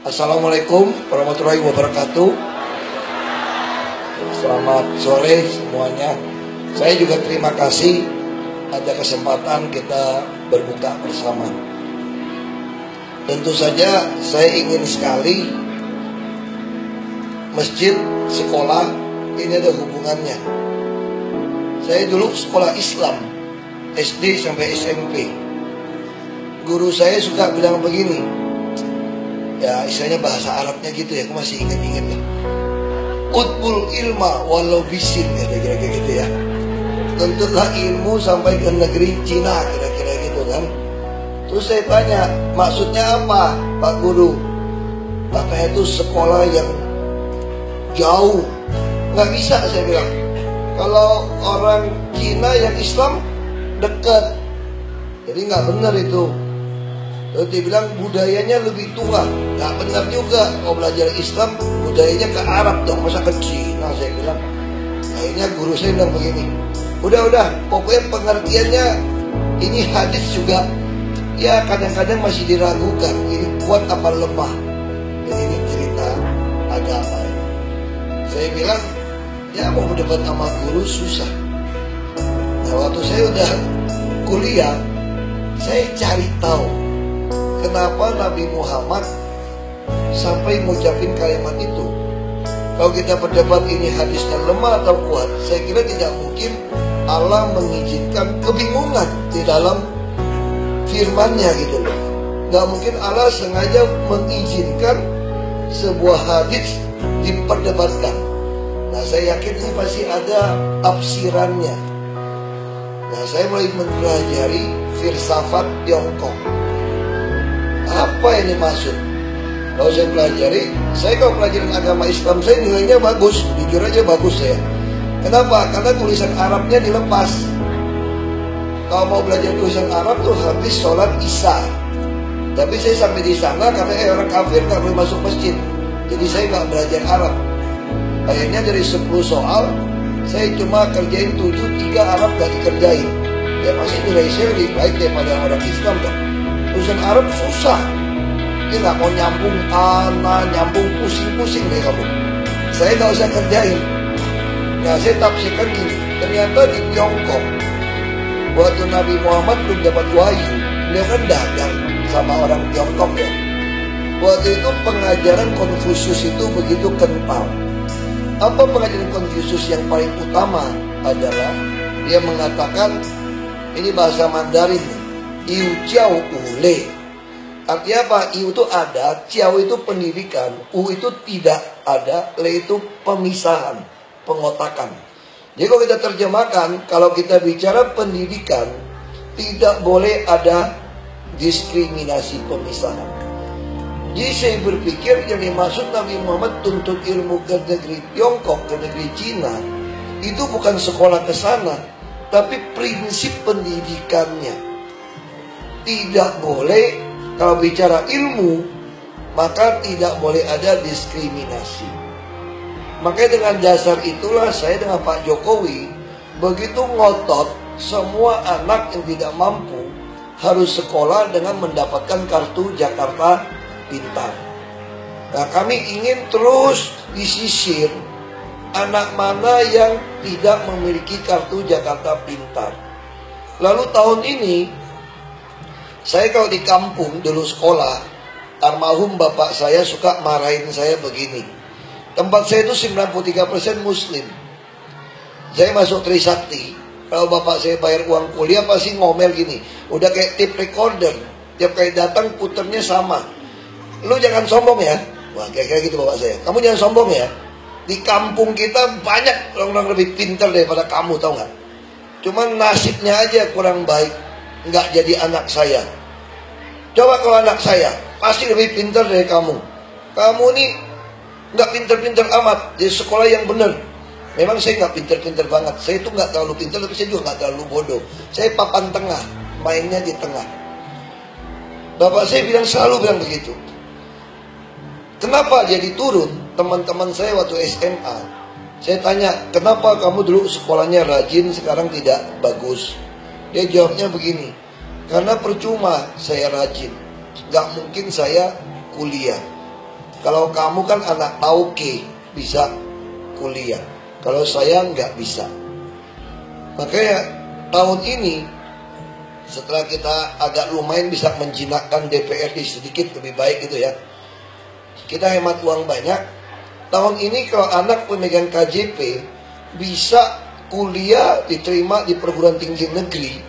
Assalamualaikum warahmatullahi wabarakatuh. Selamat sore semuanya. Saya juga terima kasih ada kesempatan kita berbuka bersama. Tentu saja saya ingin sekali masjid, sekolah ini ada hubungannya. Saya dulu sekolah Islam SD sampai SMP. Guru saya suka bilang begini, ya istilahnya bahasa Arabnya gitu ya, aku masih ingat-ingat ya. Utbul ilma walau bisin, kira-kira gitu ya. Tuntutlah ilmu sampai ke negeri Cina, kira-kira gitu kan. Terus saya tanya, maksudnya apa Pak Guru? Katanya itu sekolah yang jauh. Nggak bisa, saya bilang. Kalau orang Cina yang Islam dekat, jadi nggak benar itu. Terus dia bilang budayanya lebih tua. Nggak benar juga. Kalau belajar Islam budayanya ke Arab dong, masa ke Cina, saya bilang. Akhirnya guru saya bilang begini, udah pokoknya pengertiannya ini hadis juga ya kadang-kadang masih diragukan, ini kuat apa lemah. Dan ini cerita agama. Saya bilang ya mau berdebat sama guru susah. Nah waktu saya udah kuliah, saya cari tahu kenapa Nabi Muhammad sampai ngucapin kalimat itu. Kalau kita berdebat ini hadisnya lemah atau kuat, saya kira tidak mungkin Allah mengizinkan kebingungan di dalam firman-Nya gitu loh. Gak mungkin Allah sengaja mengizinkan sebuah hadis diperdebatkan. Nah saya yakin ini pasti ada tafsirannya. Nah saya mulai mempelajari filsafat Tiongkok. Apa yang dimaksud? Kalau saya pelajari, saya kalau pelajaran agama Islam saya nilainya bagus, jujur aja bagus saya. Kenapa? Karena tulisan Arabnya dilepas. Kalau mau belajar tulisan Arab tuh habis sholat Isya. Tapi saya sampai di sana karena orang kafir nggak boleh masuk masjid, jadi saya nggak belajar Arab. Akhirnya dari 10 soal, saya cuma kerjain 7, 3 Arab gak dikerjain. Ya masih nilai saya lebih baik daripada orang Islam dong. Tulisan Arab susah, dia nggak mau nyambung ana, nyambung pusing-pusing deh kamu. Saya nggak usah kerjain. Nah saya tafsirkan gini, ternyata di Tiongkok waktu Nabi Muhammad belum dapat wahyu, beliau kan dagang sama orang Tiongkok ya. Waktu itu pengajaran Konfusius itu begitu kental. Apa pengajaran Konfusius yang paling utama adalah dia mengatakan, ini bahasa Mandarin nih, Iu Chiao U Le. Artinya apa? Iu itu ada, Chiao itu pendidikan, U itu tidak ada, Le itu pemisahan, pengotakan. Jadi kalau kita terjemahkan, kalau kita bicara pendidikan, tidak boleh ada diskriminasi pemisahan. Jadi saya berpikir yang dimaksud Nabi Muhammad tuntut ilmu ke negeri Tiongkok, ke negeri Cina, itu bukan sekolah ke sana, tapi prinsip pendidikannya. Tidak boleh, kalau bicara ilmu, maka tidak boleh ada diskriminasi. Makanya dengan dasar itulah saya dengan Pak Jokowi begitu ngotot semua anak yang tidak mampu harus sekolah dengan mendapatkan kartu Jakarta Pintar. Nah kami ingin terus disisir anak mana yang tidak memiliki kartu Jakarta Pintar. Lalu tahun ini saya kalau di kampung dulu sekolah, almarhum bapak saya suka marahin saya begini. Tempat saya itu 93% Muslim. Saya masuk Trisakti, kalau bapak saya bayar uang kuliah pasti ngomel gini, udah kayak tape recorder, tiap kali datang puternya sama. Lu jangan sombong ya. Wah kayak gitu bapak saya, kamu jangan sombong ya. Di kampung kita banyak orang-orang lebih pintar daripada kamu, tau gak? Cuman nasibnya aja kurang baik, nggak jadi anak saya. Coba kalau anak saya pasti lebih pintar dari kamu. Kamu nih nggak pintar-pintar amat di sekolah yang benar. Memang saya nggak pintar-pintar banget. Saya itu nggak terlalu pintar, tapi saya juga nggak terlalu bodoh. Saya papan tengah, mainnya di tengah. Bapak saya selalu bilang begitu. Kenapa jadi turun? Teman-teman saya waktu SMA, saya tanya, kenapa kamu dulu sekolahnya rajin, sekarang tidak bagus? Dia jawabnya begini, karena percuma saya rajin, gak mungkin saya kuliah. Kalau kamu kan anak tauke, bisa kuliah. Kalau saya nggak bisa. Makanya tahun ini, setelah kita agak lumayan bisa menjinakkan DPRD sedikit lebih baik gitu ya, kita hemat uang banyak. Tahun ini kalau anak pemegang KJP bisa kuliah diterima di perguruan tinggi negeri,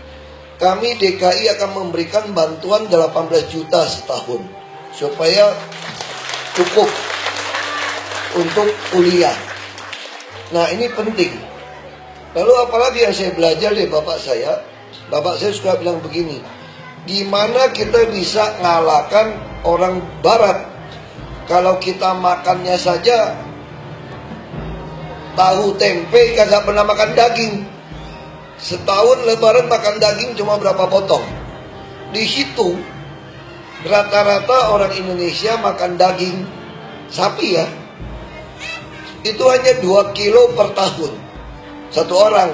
kami DKI akan memberikan bantuan 18 juta setahun supaya cukup untuk kuliah. Nah, ini penting. Lalu apalagi yang saya belajar dari bapak saya suka bilang begini, gimana kita bisa ngalahkan orang barat kalau kita makannya saja tahu tempe, kagak pernah makan daging. Setahun lebaran makan daging cuma berapa potong. Dihitung, rata-rata orang Indonesia makan daging sapi ya, itu hanya 2 kilo per tahun. Satu orang.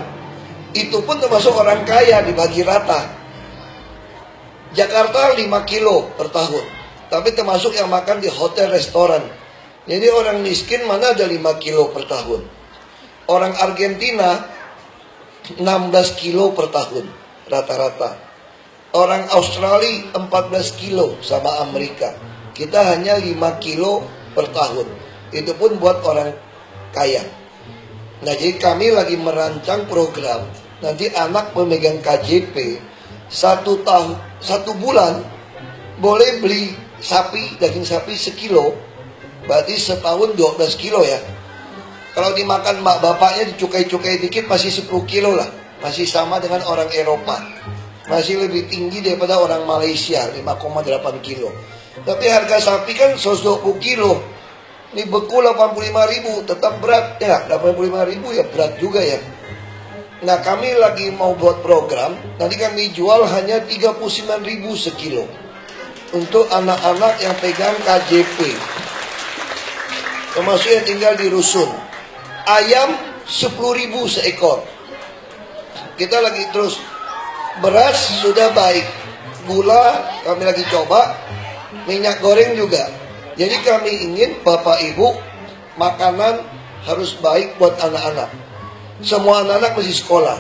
Itu pun termasuk orang kaya, dibagi rata. Jakarta 5 kilo per tahun, tapi termasuk yang makan di hotel restoran. Jadi orang miskin mana ada 5 kilo per tahun. Orang Argentina 16 kilo per tahun rata-rata. Orang Australia 14 kilo sama Amerika. Kita hanya 5 kilo per tahun. Itu pun buat orang kaya. Nah, jadi kami lagi merancang program. Nanti anak pemegang KJP 1 bulan boleh beli sapi, daging sapi 1 kilo. Berarti setahun 12 kilo ya. Kalau dimakan mak bapaknya dicukai-cukai dikit masih 10 kilo lah. Masih sama dengan orang Eropa. Masih lebih tinggi daripada orang Malaysia 5,8 kilo. Tapi harga sapi kan 120 kilo. Ini beku 85.000, tetap berat ya. 85.000 ya berat juga ya. Nah, kami lagi mau buat program. Nanti kami jual hanya 39.000 sekilo untuk anak-anak yang pegang KJP, termasuk yang tinggal di rusun. Ayam 10.000 seekor. Kita lagi terus. Beras sudah baik, gula kami lagi coba, minyak goreng juga. Jadi kami ingin Bapak Ibu makanan harus baik buat anak-anak. Semua anak-anak masih sekolah.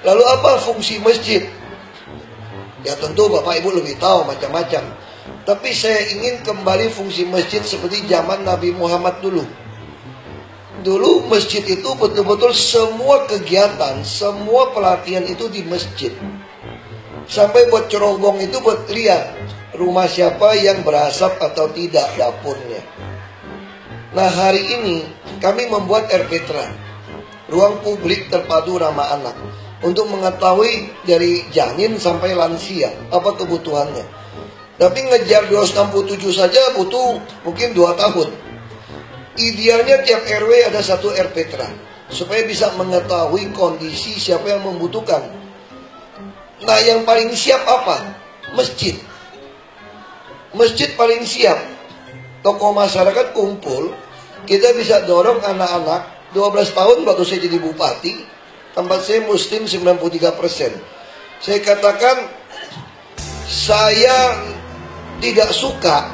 Lalu apa fungsi masjid? Ya tentu Bapak Ibu lebih tahu macam-macam. Tapi saya ingin kembali fungsi masjid seperti zaman Nabi Muhammad dulu. Dulu masjid itu betul-betul semua kegiatan, semua pelatihan itu di masjid. Sampai buat cerobong itu buat lihat rumah siapa yang berasap atau tidak dapurnya. Nah, hari ini kami membuat RPTRA, ruang publik terpadu ramah anak, untuk mengetahui dari janin sampai lansia apa kebutuhannya. Tapi ngejar 267 saja butuh mungkin 2 tahun. Idealnya tiap RW ada 1 RPTRA supaya bisa mengetahui kondisi siapa yang membutuhkan. Nah, yang paling siap apa? Masjid. Masjid paling siap. Tokoh masyarakat kumpul, kita bisa dorong anak-anak. 12 tahun waktu saya jadi bupati, tempat saya muslim 93%. Saya katakan, saya tidak suka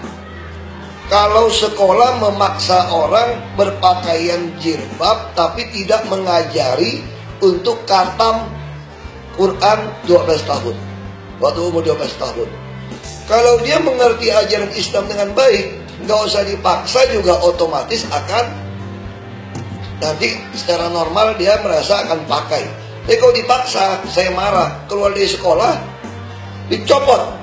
kalau sekolah memaksa orang berpakaian jilbab tapi tidak mengajari untuk khatam Quran 12 tahun. Waktu umur 12 tahun. Kalau dia mengerti ajaran Islam dengan baik, nggak usah dipaksa juga otomatis akan nanti secara normal dia merasa akan pakai. Tapi kalau dipaksa, saya marah. Keluar dari sekolah, dicopot.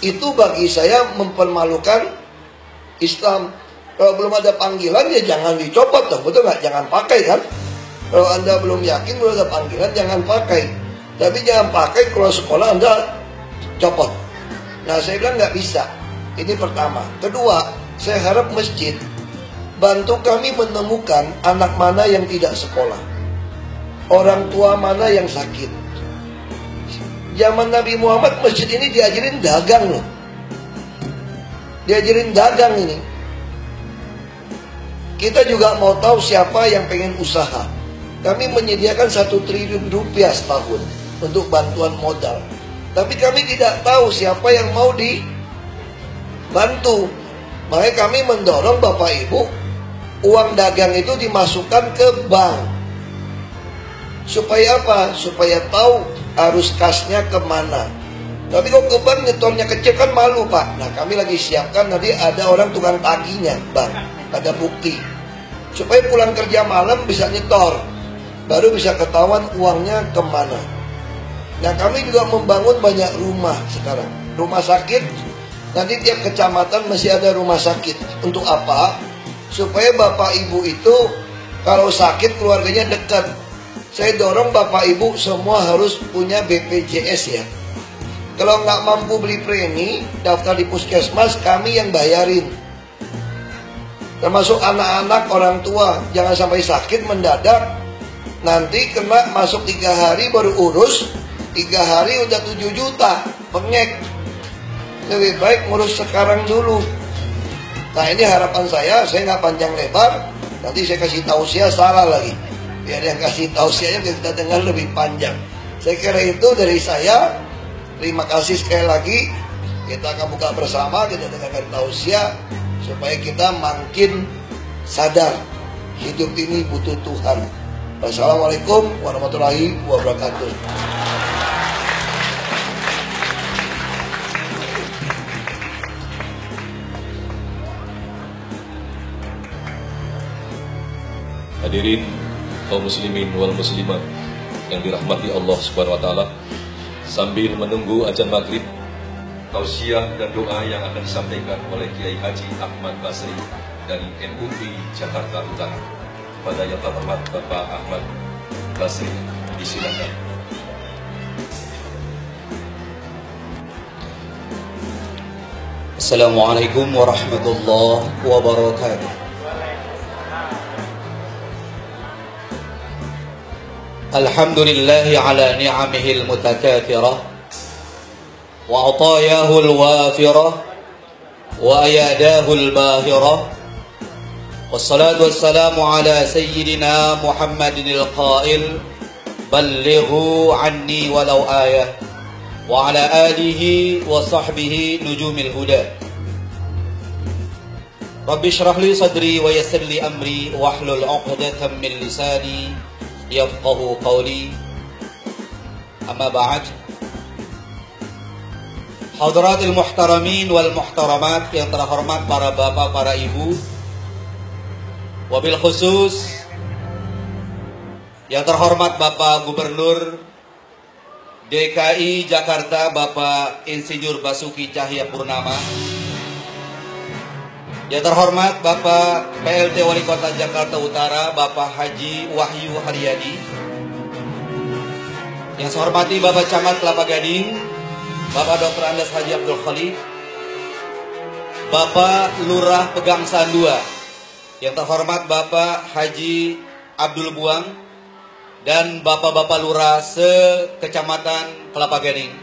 Itu bagi saya mempermalukan Islam. Kalau belum ada panggilan ya jangan dicopot dong, betul nggak? Jangan pakai kan? Kalau Anda belum yakin, belum ada panggilan, jangan pakai. Tapi jangan pakai kalau sekolah Anda copot. Nah, saya bilang nggak bisa. Ini pertama. Kedua, saya harap masjid bantu kami menemukan anak mana yang tidak sekolah, orang tua mana yang sakit. Zaman Nabi Muhammad masjid ini diajarin dagang loh. Diajarin dagang ini. Kita juga mau tahu siapa yang pengen usaha. Kami menyediakan 1 triliun rupiah setahun untuk bantuan modal. Tapi kami tidak tahu siapa yang mau dibantu. Makanya kami mendorong Bapak Ibu, uang dagang itu dimasukkan ke bank. Supaya apa? Supaya tahu arus kasnya kemana. Tapi kok ke bank nyetornya kecil kan malu Pak. Nah kami lagi siapkan, nanti ada orang tukang tagihnya bank, ada bukti. Supaya pulang kerja malam bisa nyetor, baru bisa ketahuan uangnya kemana. Nah kami juga membangun banyak rumah sekarang. Rumah sakit, nanti tiap kecamatan masih ada rumah sakit. Untuk apa? Supaya Bapak Ibu itu kalau sakit keluarganya dekat. Saya dorong Bapak Ibu semua harus punya BPJS ya. Kalau nggak mampu beli premi, daftar di puskesmas, kami yang bayarin. Termasuk anak-anak, orang tua, jangan sampai sakit mendadak. Nanti kena masuk 3 hari baru urus, 3 hari udah 7 juta, pengek. Lebih baik ngurus sekarang dulu. Nah ini harapan saya nggak panjang lebar. Nanti saya kasih tausiah salah lagi. Biar yang kasih tausiahnya kita dengar lebih panjang. Saya kira itu dari saya. Terima kasih sekali lagi. Kita akan buka bersama, kita dengarkan tausiah supaya kita makin sadar hidup ini butuh Tuhan. Wassalamualaikum warahmatullahi wabarakatuh. Hadirin kaum muslimin wal muslimat yang dirahmati Allah Subhanahu wa taala, sambil menunggu azan maghrib, tausiah dan doa yang akan disampaikan oleh Kiai Haji Ahmad Basri dari MUI Jakarta Utara. Pada yang terhormat Bapak Ahmad Basri, disilakan. Assalamualaikum warahmatullahi wabarakatuh. Alhamdulillahi ala ni'amihil mutakathirah wa atayahul wafirah wa ayadahul bahirah. Wassalatu wassalamu ala sayyidina Muhammadinil qail ballighu anni walau ayah wa ala alihi wa sahbihi nujumil huda. Rabbi shrah li sadri wa yassir li amri wahlul 'uqdatam min lisani yafqahu qawli. Amma ba'd. Hadratil muhtaramin wal muhtaramat yang terhormat para bapak, para ibu, wabil khusus yang terhormat Bapak Gubernur DKI Jakarta Bapak Insinyur Basuki Cahayapurnama, yang terhormat Bapak PLT Wali Kota Jakarta Utara Bapak Haji Wahyu Haryadi, yang saya hormati Bapak Camat Kelapa Gading Bapak Dr. Andes Haji Abdul Khalid, Bapak Lurah Pegangsaan 2, yang terhormat Bapak Haji Abdul Buang, dan Bapak-Bapak Lurah se-Kecamatan Kelapa Gading.